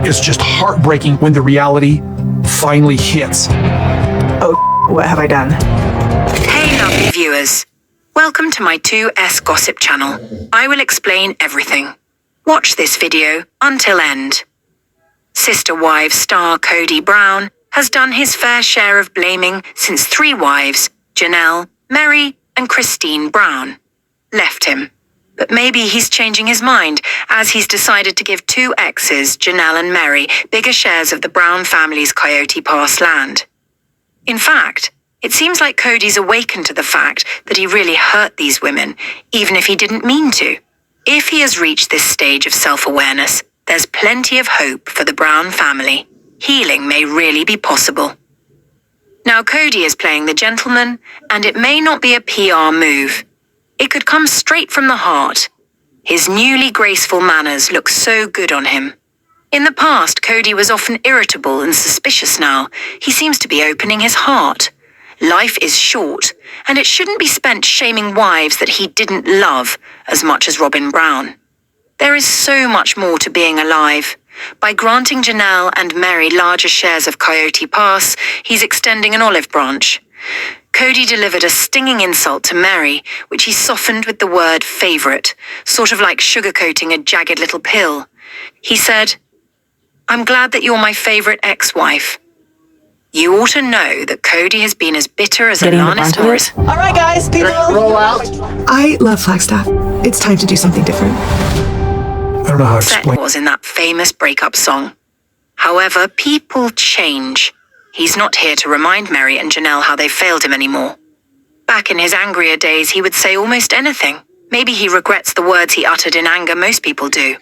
It's just heartbreaking when the reality finally hits. Oh, what have I done? Hey lovely viewers, welcome to my 2S gossip channel. I will explain everything. Watch this video until end. Sister Wives star Kody Brown has done his fair share of blaming since 3 wives, Janelle, Meri, and Christine Brown, left him. But maybe he's changing his mind as he's decided to give 2 exes, Janelle and Meri, bigger shares of the Brown family's Coyote Pass land. In fact, it seems like Kody's awakened to the fact that he really hurt these women, even if he didn't mean to. If he has reached this stage of self-awareness, there's plenty of hope for the Brown family. Healing may really be possible. Now Kody is playing the gentleman, and it may not be a PR move. It could come straight from the heart. His newly graceful manners look so good on him. In the past, Kody was often irritable and suspicious. Now he seems to be opening his heart. Life is short, and it shouldn't be spent shaming wives that he didn't love as much as Robyn Brown. There is so much more to being alive. By granting Janelle and Meri larger shares of Coyote Pass, he's extending an olive branch. Kody delivered a stinging insult to Meri, which he softened with the word favorite, sort of like sugarcoating a jagged little pill. He said, "I'm glad that you're my favorite ex-wife." You ought to know that Kody has been as bitter as Alanis Morris. All right, guys, people. Roll out. I love Flagstaff. It's time to do something different. I don't know how to explain. Was in that famous breakup song. However, people change. He's not here to remind Meri and Janelle how they failed him anymore. Back in his angrier days, he would say almost anything. Maybe he regrets the words he uttered in anger. Most people do.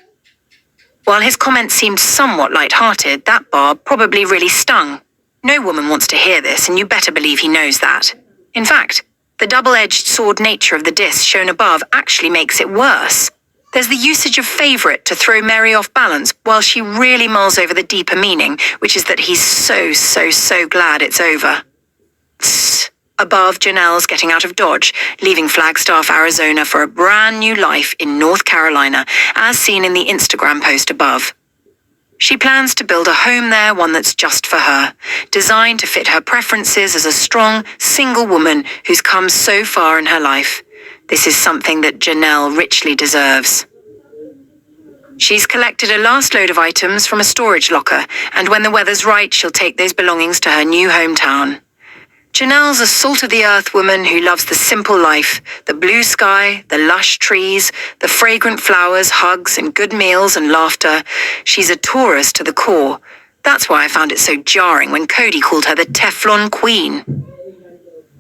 While his comments seemed somewhat light-hearted, that barb probably really stung. No woman wants to hear this, and you better believe he knows that. In fact, the double-edged sword nature of the diss shown above actually makes it worse. There's the usage of favorite to throw Meri off balance, while she really mulls over the deeper meaning, which is that he's so glad it's over. Tss. Above, Janelle's getting out of Dodge, leaving Flagstaff, Arizona for a brand new life in North Carolina, as seen in the Instagram post above. She plans to build a home there, one that's just for her, designed to fit her preferences as a strong, single woman who's come so far in her life. This is something that Janelle richly deserves. She's collected a last load of items from a storage locker, and when the weather's right, she'll take those belongings to her new hometown. Janelle's a salt-of-the-earth woman who loves the simple life, the blue sky, the lush trees, the fragrant flowers, hugs, and good meals and laughter. She's a Taurus to the core. That's why I found it so jarring when Kody called her the Teflon Queen.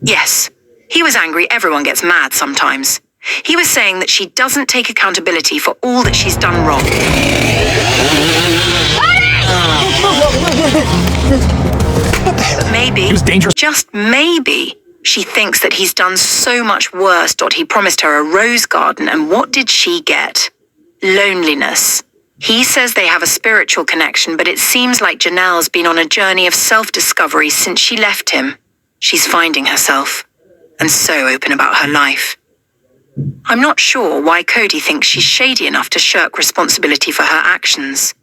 Yes, he was angry. Everyone gets mad sometimes. He was saying that she doesn't take accountability for all that she's done wrong. But maybe, It was dangerous. just maybe, she thinks that he's done so much worse. He promised her a rose garden, and what did she get? Loneliness. He says they have a spiritual connection, but it seems like Janelle's been on a journey of self-discovery since she left him. She's finding herself, and so open about her life. I'm not sure why Kody thinks she's shady enough to shirk responsibility for her actions.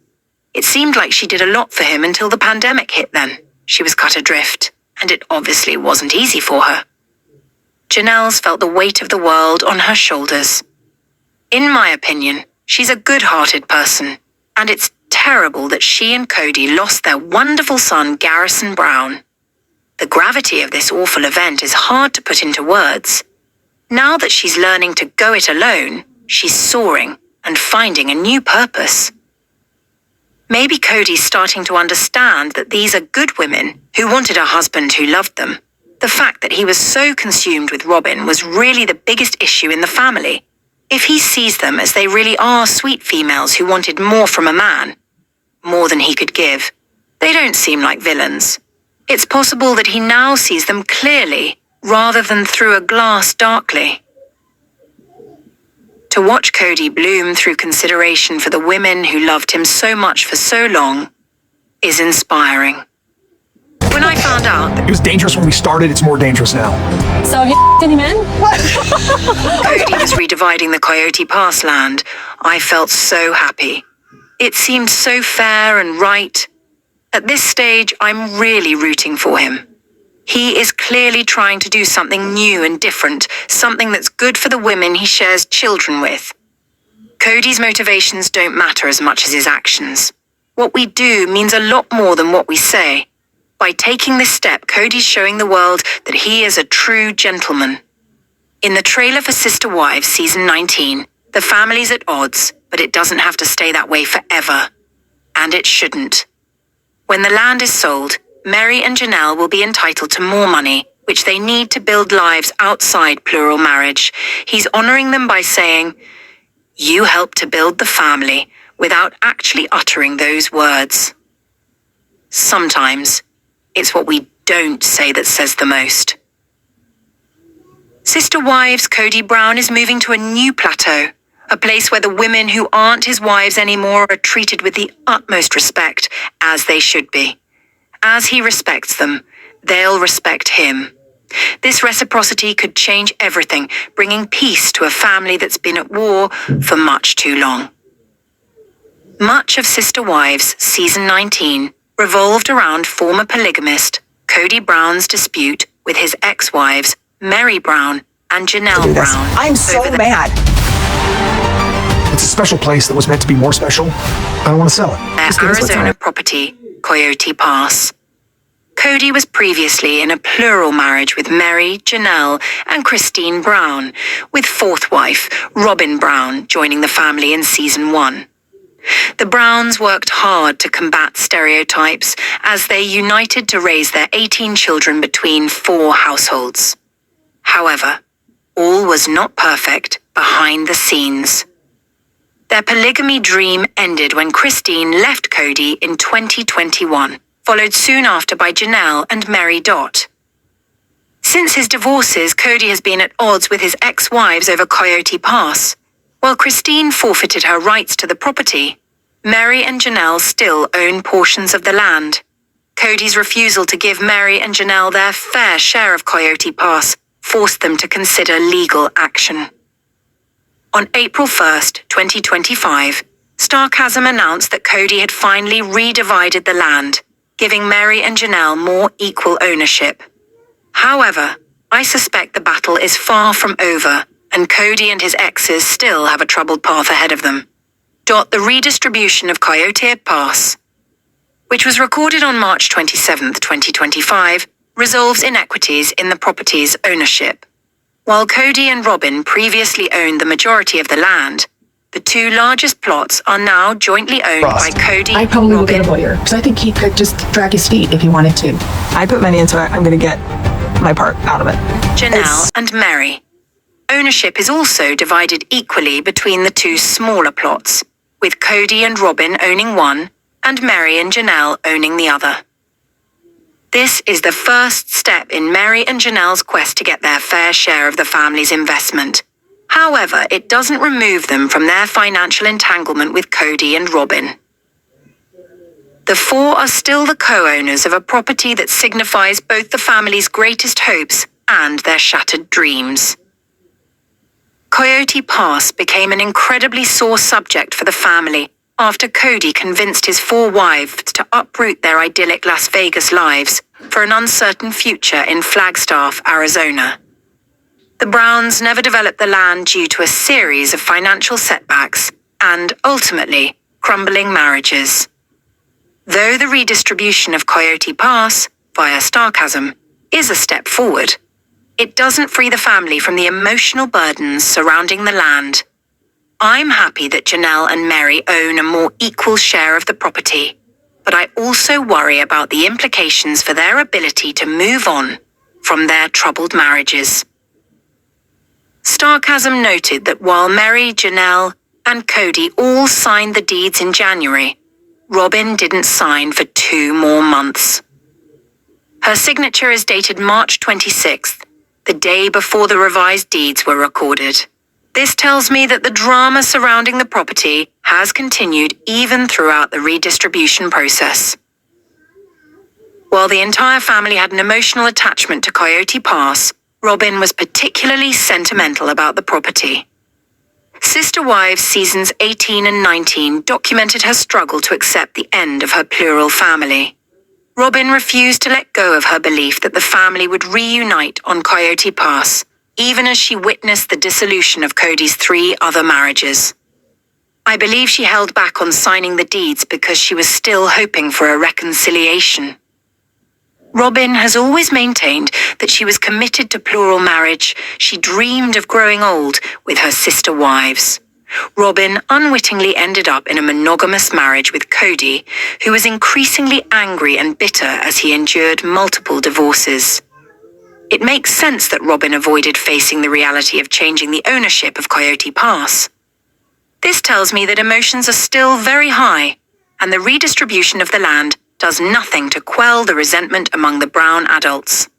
It seemed like she did a lot for him until the pandemic hit then. She was cut adrift, and it obviously wasn't easy for her. Janelle's felt the weight of the world on her shoulders. In my opinion, she's a good-hearted person, and it's terrible that she and Kody lost their wonderful son, Garrison Brown. The gravity of this awful event is hard to put into words. Now that she's learning to go it alone, she's soaring and finding a new purpose. Maybe Kody's starting to understand that these are good women who wanted a husband who loved them. The fact that he was so consumed with Robyn was really the biggest issue in the family. If he sees them as they really are sweet females who wanted more from a man, more than he could give, they don't seem like villains. It's possible that he now sees them clearly, rather than through a glass darkly. To watch Kody bloom through consideration for the women who loved him so much for so long is inspiring. When I found out that It was dangerous when we started, it's more dangerous now. So he any man? Kody was redividing the Coyote Pass land, I felt so happy. It seemed so fair and right. At this stage, I'm really rooting for him. He is clearly trying to do something new and different, something that's good for the women he shares children with. Kody's motivations don't matter as much as his actions. What we do means a lot more than what we say. By taking this step, Kody's showing the world that he is a true gentleman. In the trailer for Sister Wives Season 19, the family's at odds, but it doesn't have to stay that way forever. And it shouldn't. When the land is sold, Meri and Janelle will be entitled to more money, which they need to build lives outside plural marriage. He's honoring them by saying, "You helped to build the family," without actually uttering those words. Sometimes, it's what we don't say that says the most. Sister Wives Kody Brown is moving to a new plateau, a place where the women who aren't his wives anymore are treated with the utmost respect, as they should be. As he respects them, they'll respect him. This reciprocity could change everything, bringing peace to a family that's been at war for much too long. Much of Sister Wives Season 19 revolved around former polygamist Kody Brown's dispute with his ex-wives Meri Brown and Janelle Brown. I'm so mad. It's a special place that was meant to be more special. I don't want to sell it. Their Arizona property, Coyote Pass. Kody was previously in a plural marriage with Meri, Janelle, and Christine Brown, with fourth wife, Robyn Brown, joining the family in Season 1. The Browns worked hard to combat stereotypes as they united to raise their 18 children between 4 households. However, all was not perfect behind the scenes. Their polygamy dream ended when Christine left Kody in 2021, followed soon after by Janelle and Meri. Since his divorces, Kody has been at odds with his ex-wives over Coyote Pass. While Christine forfeited her rights to the property, Meri and Janelle still own portions of the land. Kody's refusal to give Meri and Janelle their fair share of Coyote Pass forced them to consider legal action. On April 1st, 2025, Starcasm announced that Kody had finally redivided the land, giving Meri and Janelle more equal ownership. However, I suspect the battle is far from over, and Kody and his exes still have a troubled path ahead of them. The redistribution of Coyote Pass, which was recorded on March 27th, 2025, resolves inequities in the property's ownership. While Kody and Robyn previously owned the majority of the land, the 2 largest plots are now jointly owned by Kody, I probably will get a Robyn, lawyer, because I think he could just drag his feet if he wanted to. I put money into it. I'm going to get my part out of it. Janelle, and Meri. Ownership is also divided equally between the 2 smaller plots, with Kody and Robyn owning one, and Meri and Janelle owning the other. This is the first step in Meri and Janelle's quest to get their fair share of the family's investment. However, it doesn't remove them from their financial entanglement with Kody and Robyn. The 4 are still the co-owners of a property that signifies both the family's greatest hopes and their shattered dreams. Coyote Pass became an incredibly sore subject for the family after Kody convinced his 4 wives to uproot their idyllic Las Vegas lives for an uncertain future in Flagstaff, Arizona. The Browns never developed the land due to a series of financial setbacks and, ultimately, crumbling marriages. Though the redistribution of Coyote Pass, via Starcasm, is a step forward, it doesn't free the family from the emotional burdens surrounding the land. I'm happy that Janelle and Meri own a more equal share of the property, but I also worry about the implications for their ability to move on from their troubled marriages. Starcasm noted that while Meri, Janelle, and Kody all signed the deeds in January, Robyn didn't sign for 2 more months. Her signature is dated March 26th, the day before the revised deeds were recorded. This tells me that the drama surrounding the property has continued even throughout the redistribution process. While the entire family had an emotional attachment to Coyote Pass, Robyn was particularly sentimental about the property. Sister Wives seasons 18 and 19 documented her struggle to accept the end of her plural family. Robyn refused to let go of her belief that the family would reunite on Coyote Pass, even as she witnessed the dissolution of Kody's 3 other marriages. I believe she held back on signing the deeds because she was still hoping for a reconciliation. Robyn has always maintained that she was committed to plural marriage. She dreamed of growing old with her sister wives. Robyn unwittingly ended up in a monogamous marriage with Kody, who was increasingly angry and bitter as he endured multiple divorces. It makes sense that Robyn avoided facing the reality of changing the ownership of Coyote Pass. This tells me that emotions are still very high, and the redistribution of the land does nothing to quell the resentment among the Brown adults.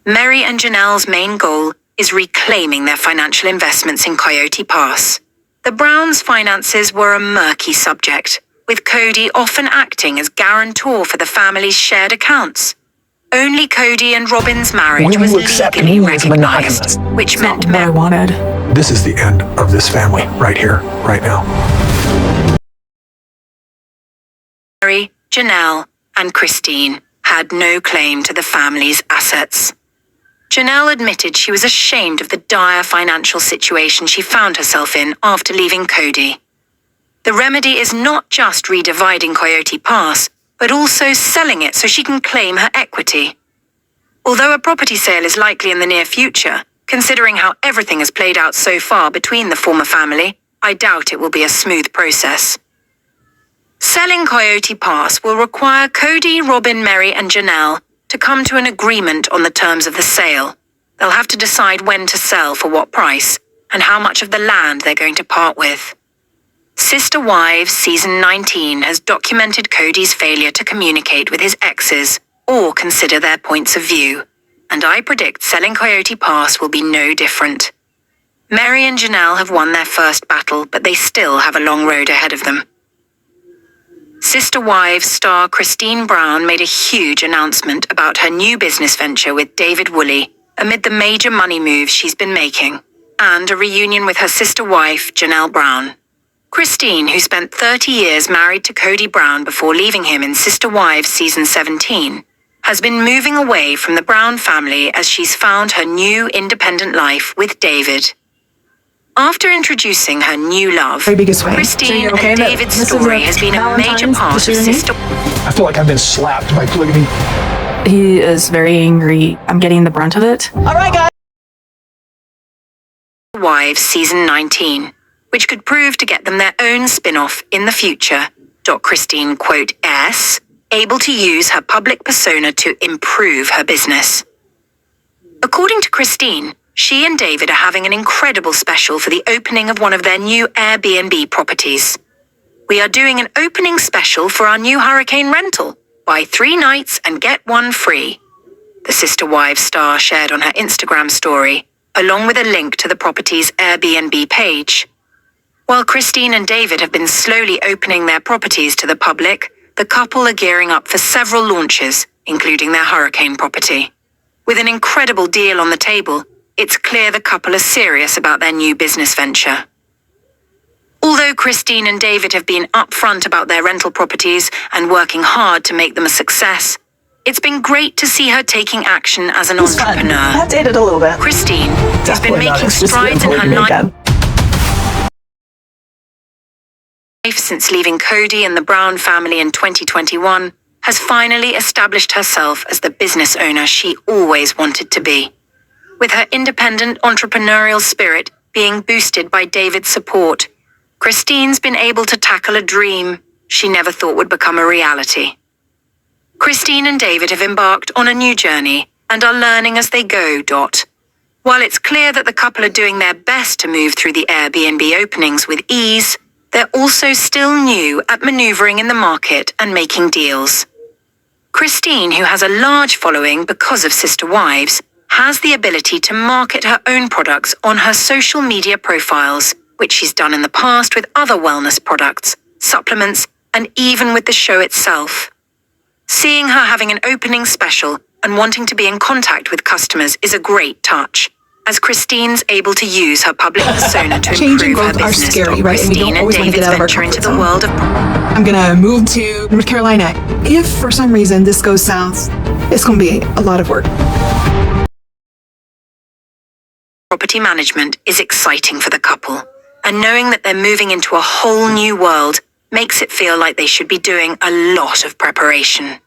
Meri and Janelle's main goal is reclaiming their financial investments in Coyote Pass. The Browns' finances were a murky subject, with Kody often acting as guarantor for the family's shared accounts. Only Kody and Robyn's marriage Will was you accept legally me as recognized, monogamous? which meant What I wanted. This is the end of this family, right here, right now. Meri, Janelle, and Christine had no claim to the family's assets. Janelle admitted she was ashamed of the dire financial situation she found herself in after leaving Kody. The remedy is not just redividing Coyote Pass, but also selling it so she can claim her equity. Although a property sale is likely in the near future, considering how everything has played out so far between the former family, I doubt it will be a smooth process. Selling Coyote Pass will require Kody, Robyn, Meri, and Janelle to come to an agreement on the terms of the sale. They'll have to decide when to sell for what price, and how much of the land they're going to part with. Sister Wives Season 19 has documented Kody's failure to communicate with his exes or consider their points of view, and I predict selling Coyote Pass will be no different. Meri and Janelle have won their first battle, but they still have a long road ahead of them. Sister Wives star ChristineBrown made a huge announcement about her new business venture with Devid amid the major money moves she's been making, and a reunion with her sister wife, Janelle Brown. Christine, who spent 30 years married to Kody Brown before leaving him in Sister Wives Season 17, has been moving away from the Brown family as she's found her new independent life with Devid. After introducing her new love, Very biggest way. Christine So you're okay and that Devid's this is story a has been a major Valentine's part of decision? Sister I feel like I've been slapped by polygamy. He is very angry. I'm getting the brunt of it. All right, guys. Wives Season 19, which could prove to get them their own spin-off in the future. Christine, quote, able to use her public persona to improve her business. According to Christine, she and Devid are having an incredible special for the opening of one of their new Airbnb properties. We are doing an opening special for our new hurricane rental. Buy 3 nights and get 1 free. The Sister Wives star shared on her Instagram story, along with a link to the property's Airbnb page. While Christine and Devid have been slowly opening their properties to the public, the couple are gearing up for several launches, including their hurricane property. With an incredible deal on the table, it's clear the couple are serious about their new business venture. Although Christine and Devid have been upfront about their rental properties and working hard to make them a success, it's been great to see her taking action as an entrepreneur. I've dated a little bit. Christine, who's been Definitely not making exclusive strides in her polygamy life again. since leaving Kody and the Brown family in 2021, has finally established herself as the business owner she always wanted to be. With her independent entrepreneurial spirit being boosted by Devid's support, Christine's been able to tackle a dream she never thought would become a reality. Christine and Devid have embarked on a new journey and are learning as they go. While it's clear that the couple are doing their best to move through the Airbnb openings with ease, they're also still new at maneuvering in the market and making deals. Christine, who has a large following because of Sister Wives, has the ability to market her own products on her social media profiles, which she's done in the past with other wellness products, supplements, and even with the show itself. Seeing her having an opening special and wanting to be in contact with customers is a great touch, as Christine's able to use her public persona to Changing improve her growth are business. scary, right? And we don't Christine and always want to get David's out of our venture into the comfort world of I'm gonna move to North Carolina. If for some reason this goes south, it's gonna be a lot of work. property management is exciting for the couple, and knowing that they're moving into a whole new world makes it feel like they should be doing a lot of preparation.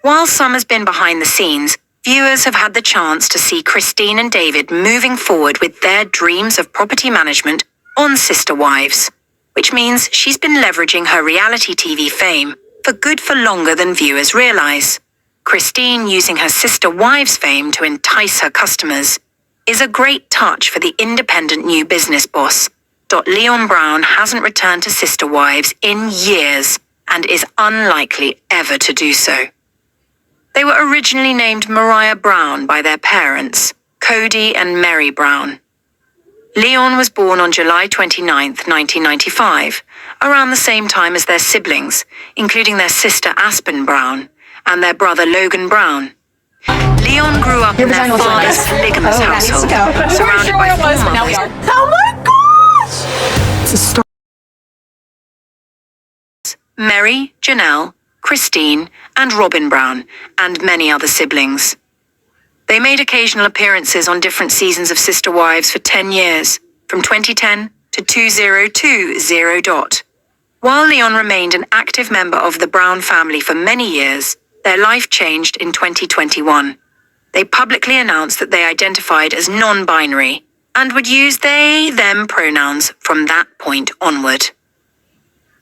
While some has been behind the scenes, viewers have had the chance to see Christine and David moving forward with their dreams of property management on Sister Wives, which means she's been leveraging her reality TV fame for good for longer than viewers realize. Christine using her Sister Wives fame to entice her customers is a great touch for the independent new business boss. Leon Brown hasn't returned to Sister Wives in years and is unlikely ever to do so. They were originally named Meri Brown by their parents, Kody and Meri Brown. Leon was born on July 29, 1995, around the same time as their siblings, including their sister Aspyn Brown and their brother Logan Brown. Leon grew up in their father's polygamous household, surrounded by four mothers. Oh my gosh! It's a start. Meri, Janelle, Christine, and Robyn Brown, and many other siblings. They made occasional appearances on different seasons of Sister Wives for 10 years, from 2010 to 2020. While Leon remained an active member of the Brown family for many years, their life changed in 2021. They publicly announced that they identified as non-binary and would use they, them pronouns from that point onward.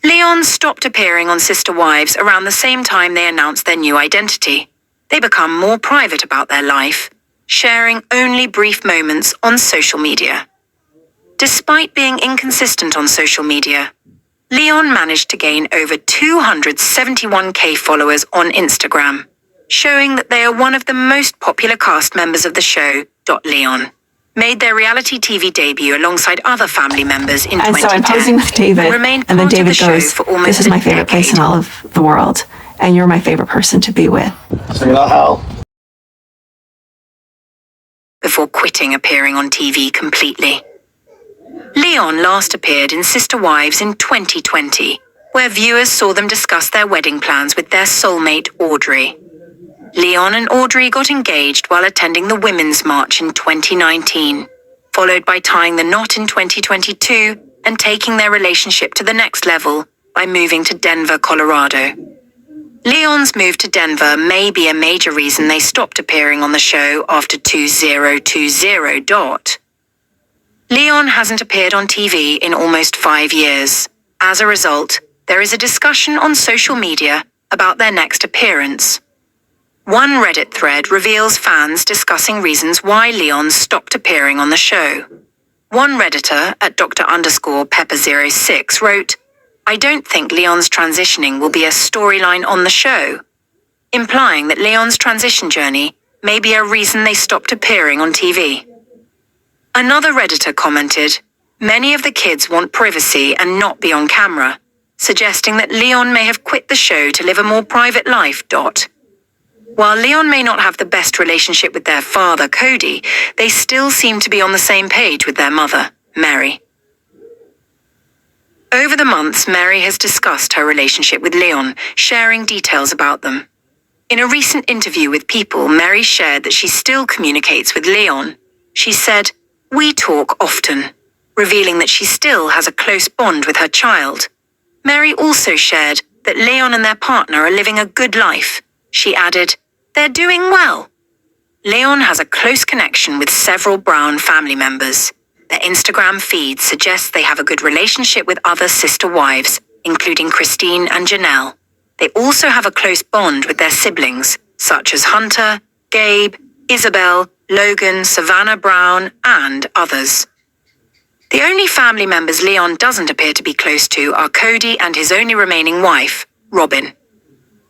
Leon stopped appearing on Sister Wives around the same time they announced their new identity. They become more private about their life, sharing only brief moments on social media. Despite being inconsistent on social media, Leon managed to gain over 271k followers on Instagram, showing that they are one of the most popular cast members of the show. Leon made their reality TV debut alongside other family members in 2010. And so I'm posing with David, and then David goes, "This is my favorite place in all of the world, and you're my favorite person to be with." Before quitting appearing on TV completely. Leon last appeared in Sister Wives in 2020, where viewers saw them discuss their wedding plans with their soulmate Audrey. Leon and Audrey got engaged while attending the Women's March in 2019, followed by tying the knot in 2022 and taking their relationship to the next level by moving to Denver, Colorado. Leon's move to Denver may be a major reason they stopped appearing on the show after 2020. Leon hasn't appeared on TV in almost 5 years. As a result, there is a discussion on social media about their next appearance. One Reddit thread reveals fans discussing reasons why Leon stopped appearing on the show. One Redditor at Dr_Pepper06 wrote, "I don't think Leon's transitioning will be a storyline on the show," implying that Leon's transition journey may be a reason they stopped appearing on TV. Another Redditor commented, "Many of the kids want privacy and not be on camera," suggesting that Leon may have quit the show to live a more private life. While Leon may not have the best relationship with their father, Kody, they still seem to be on the same page with their mother, Meri. Over the months, Meri has discussed her relationship with Leon, sharing details about them. In a recent interview with People, Meri shared that she still communicates with Leon. She said, "We talk often," revealing that she still has a close bond with her child. Meri also shared that Leon and their partner are living a good life. She added, "They're doing well." Leon has a close connection with several Brown family members. Their Instagram feed suggests they have a good relationship with other sister wives, including Christine and Janelle. They also have a close bond with their siblings, such as Hunter, Gabe, Ysabel, Logan, Savanah Brown, and others. The only family members Leon doesn't appear to be close to are Kody and his only remaining wife, Robyn.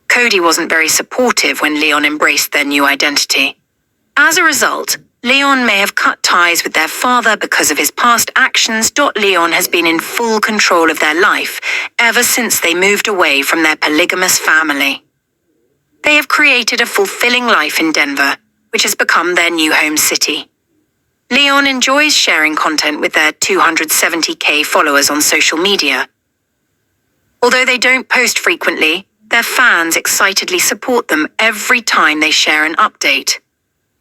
Kody wasn't very supportive when Leon embraced their new identity. As a result, Leon may have cut ties with their father because of his past actions. Leon has been in full control of their life ever since they moved away from their polygamous family. They have created a fulfilling life in Denver, which has become their new home city. Leon enjoys sharing content with their 270k followers on social media. Although they don't post frequently, their fans excitedly support them every time they share an update.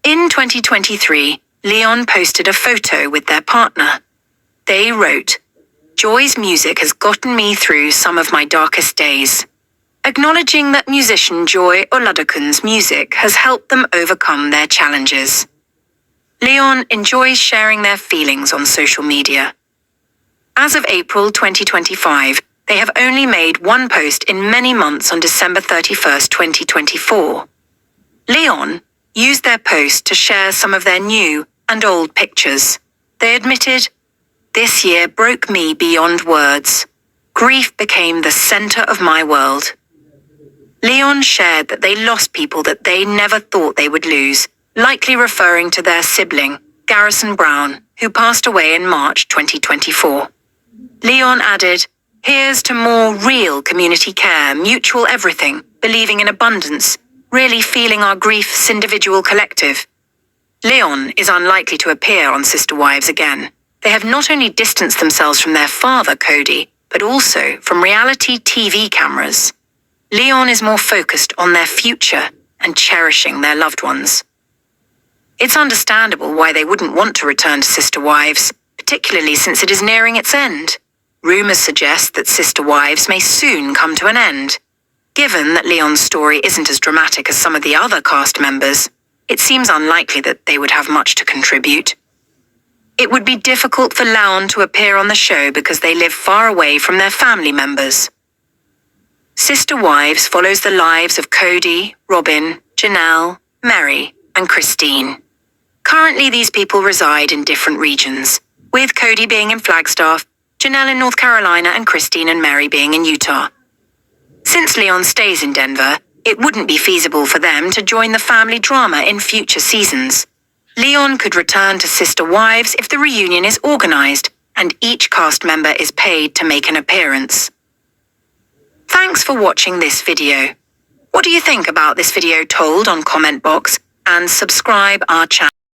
In 2023, Leon posted a photo with their partner. They wrote, "Joy's music has gotten me through some of my darkest days," acknowledging that musician Joy Oladokun's music has helped them overcome their challenges. Leon enjoys sharing their feelings on social media. As of April 2025, they have only made one post in many months on December 31st, 2024. Leon used their post to share some of their new and old pictures. They admitted, "This year broke me beyond words. Grief became the center of my world." Leon shared that they lost people that they never thought they would lose, likely referring to their sibling, Garrison Brown, who passed away in March 2024. Leon added, "Here's to more real community care, mutual everything, believing in abundance, really feeling our grief's individual collective." Leon is unlikely to appear on Sister Wives again. They have not only distanced themselves from their father, Kody, but also from reality TV cameras. Leon is more focused on their future and cherishing their loved ones. It's understandable why they wouldn't want to return to Sister Wives, particularly since it is nearing its end. Rumors suggest that Sister Wives may soon come to an end. Given that Leon's story isn't as dramatic as some of the other cast members, it seems unlikely that they would have much to contribute. It would be difficult for Leon to appear on the show because they live far away from their family members. Sister Wives follows the lives of Kody, Robyn, Janelle, Meri, and Christine. Currently, these people reside in different regions, with Kody being in Flagstaff, Janelle in North Carolina, and Christine and Meri being in Utah. Since Leon stays in Denver, it wouldn't be feasible for them to join the family drama in future seasons. Leon could return to Sister Wives if the reunion is organized and each cast member is paid to make an appearance. Thanks for watching this video. What do you think about this video? Told on comment box and subscribe our channel.